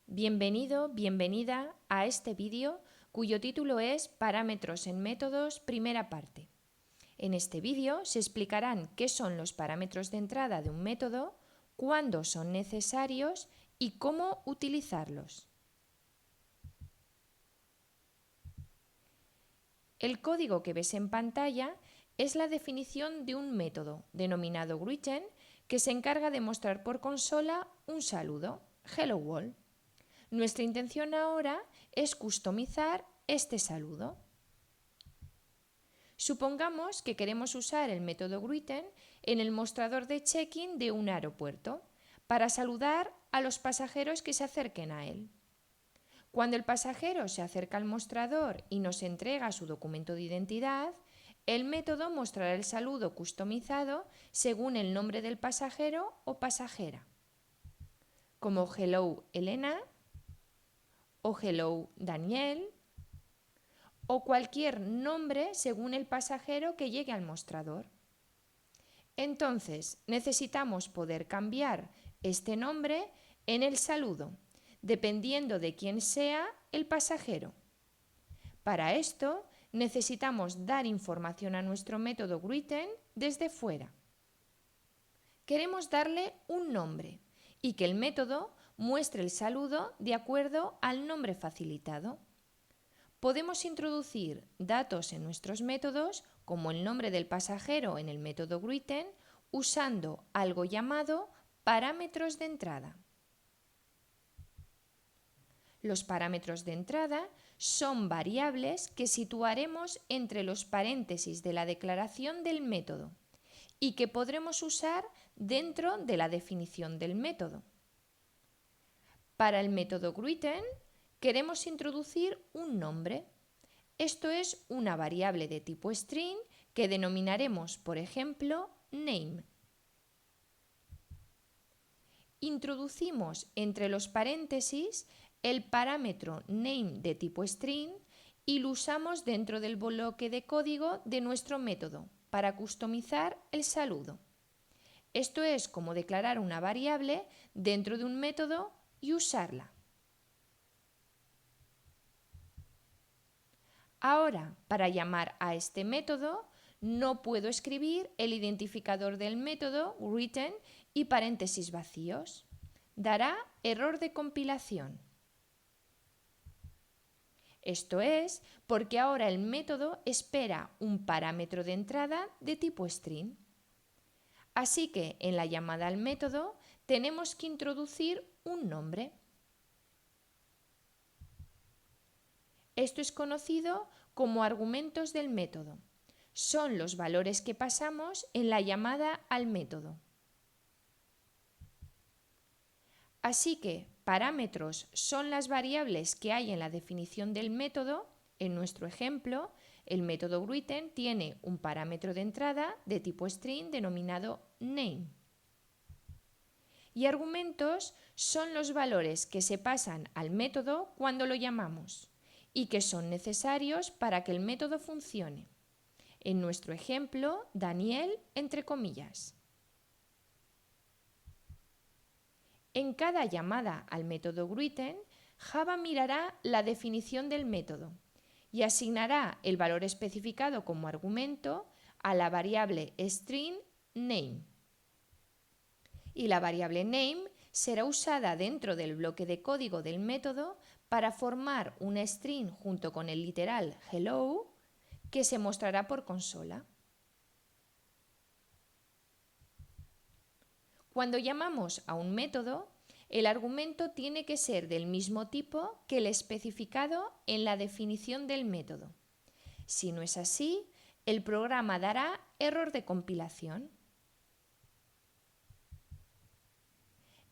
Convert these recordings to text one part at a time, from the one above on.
Bienvenido, bienvenida a este vídeo cuyo título es Parámetros en métodos, primera parte. En este vídeo se explicarán qué son los parámetros de entrada de un método, cuándo son necesarios y cómo utilizarlos. El código que ves en pantalla es la definición de un método denominado greeting que se encarga de mostrar por consola un saludo, Hello World. Nuestra intención ahora es customizar este saludo. Supongamos que queremos usar el método greeting en el mostrador de check-in de un aeropuerto para saludar a los pasajeros que se acerquen a él. Cuando el pasajero se acerca al mostrador y nos entrega su documento de identidad, el método mostrará el saludo customizado según el nombre del pasajero o pasajera, como Hello Elena o Hello Daniel, o cualquier nombre según el pasajero que llegue al mostrador. Entonces, necesitamos poder cambiar este nombre en el saludo, dependiendo de quién sea el pasajero. Para esto, necesitamos dar información a nuestro método greeting desde fuera. Queremos darle un nombre y que el método muestre el saludo de acuerdo al nombre facilitado. Podemos introducir datos en nuestros métodos, como el nombre del pasajero en el método greeting, usando algo llamado parámetros de entrada. Los parámetros de entrada son variables que situaremos entre los paréntesis de la declaración del método y que podremos usar dentro de la definición del método. Para el método greeting queremos introducir un nombre. Esto es una variable de tipo string que denominaremos, por ejemplo, name. Introducimos entre los paréntesis el parámetro name de tipo string y lo usamos dentro del bloque de código de nuestro método para customizar el saludo. Esto es como declarar una variable dentro de un método y usarla. Ahora, para llamar a este método, no puedo escribir el identificador del método greeting y paréntesis vacíos. Dará error de compilación. Esto es porque ahora el método espera un parámetro de entrada de tipo string. Así que en la llamada al método tenemos que introducir un nombre. Esto es conocido como argumentos del método. Son los valores que pasamos en la llamada al método. Así que parámetros son las variables que hay en la definición del método. En nuestro ejemplo, el método greeting tiene un parámetro de entrada de tipo string denominado name. Y argumentos son los valores que se pasan al método cuando lo llamamos y que son necesarios para que el método funcione. En nuestro ejemplo, Daniel entre comillas. En cada llamada al método greeting, Java mirará la definición del método y asignará el valor especificado como argumento a la variable string name. Y la variable name será usada dentro del bloque de código del método para formar una string junto con el literal hello que se mostrará por consola. Cuando llamamos a un método, el argumento tiene que ser del mismo tipo que el especificado en la definición del método. Si no es así, el programa dará error de compilación.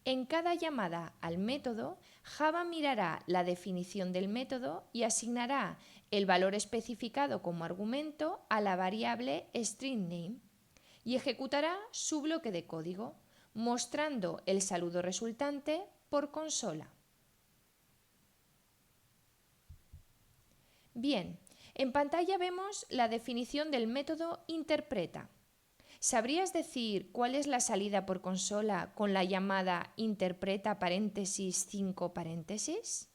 En cada llamada al método, Java mirará la definición del método y asignará el valor especificado como argumento a la variable string_name y ejecutará su bloque de código, mostrando el saludo resultante por consola. Bien, en pantalla vemos la definición del método interpreta. ¿Sabrías decir cuál es la salida por consola con la llamada interpreta paréntesis 5 paréntesis?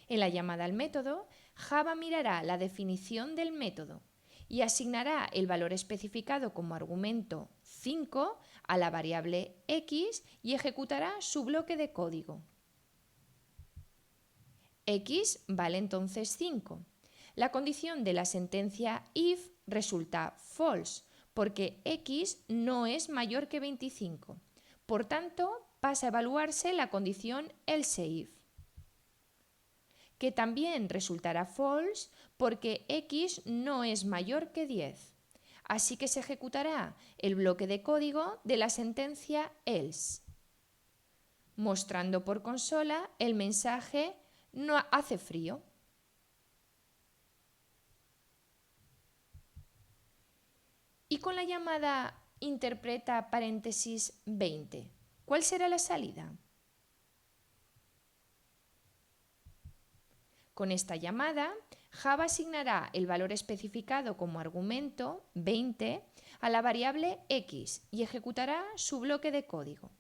En la llamada al método, Java mirará la definición del método y asignará el valor especificado como argumento 5 a la variable x y ejecutará su bloque de código. X vale entonces 5. La condición de la sentencia if resulta false, porque x no es mayor que 25. Por tanto, pasa a evaluarse la condición else if, que también resultará false porque x no es mayor que 10. Así que se ejecutará el bloque de código de la sentencia else, mostrando por consola el mensaje no hace frío. Y con la llamada interpreta paréntesis 20, ¿cuál será la salida? Con esta llamada, Java asignará el valor especificado como argumento 20 a la variable x y ejecutará su bloque de código.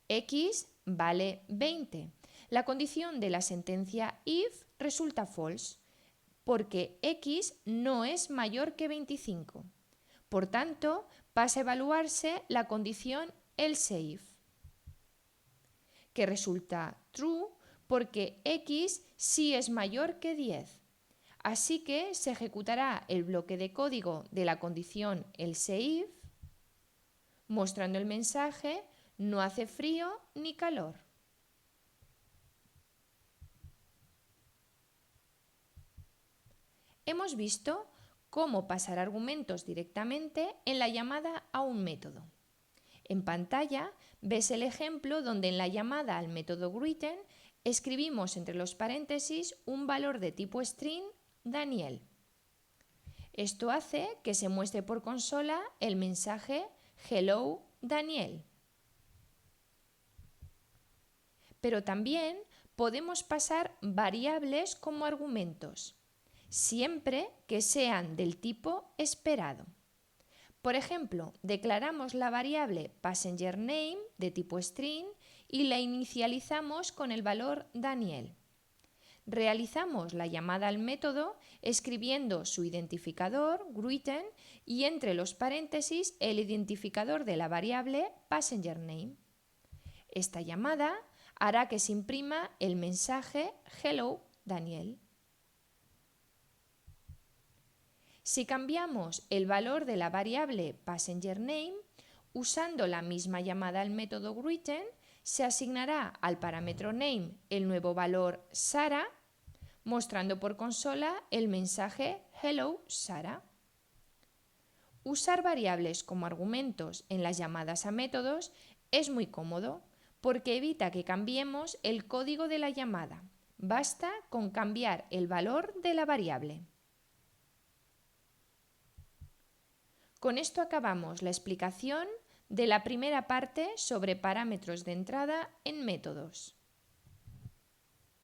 X vale 20. La condición de la sentencia if resulta false, porque x no es mayor que 25. Por tanto, pasa a evaluarse la condición else if, que resulta true porque x sí es mayor que 10. Así que se ejecutará el bloque de código de la condición else if, mostrando el mensaje no hace frío ni calor. Hemos visto cómo pasar argumentos directamente en la llamada a un método. En pantalla ves el ejemplo donde en la llamada al método greeting escribimos entre los paréntesis un valor de tipo string Daniel. Esto hace que se muestre por consola el mensaje Hello Daniel. Pero también podemos pasar variables como argumentos, siempre que sean del tipo esperado. Por ejemplo, declaramos la variable passenger name de tipo string y la inicializamos con el valor Daniel. Realizamos la llamada al método escribiendo su identificador, greeting, y entre los paréntesis el identificador de la variable passenger name. Esta llamada hará que se imprima el mensaje Hello Daniel. Si cambiamos el valor de la variable passenger name, usando la misma llamada al método greeting, se asignará al parámetro name el nuevo valor Sara, mostrando por consola el mensaje Hello Sara. Usar variables como argumentos en las llamadas a métodos es muy cómodo porque evita que cambiemos el código de la llamada. Basta con cambiar el valor de la variable. Con esto acabamos la explicación de la primera parte sobre parámetros de entrada en métodos.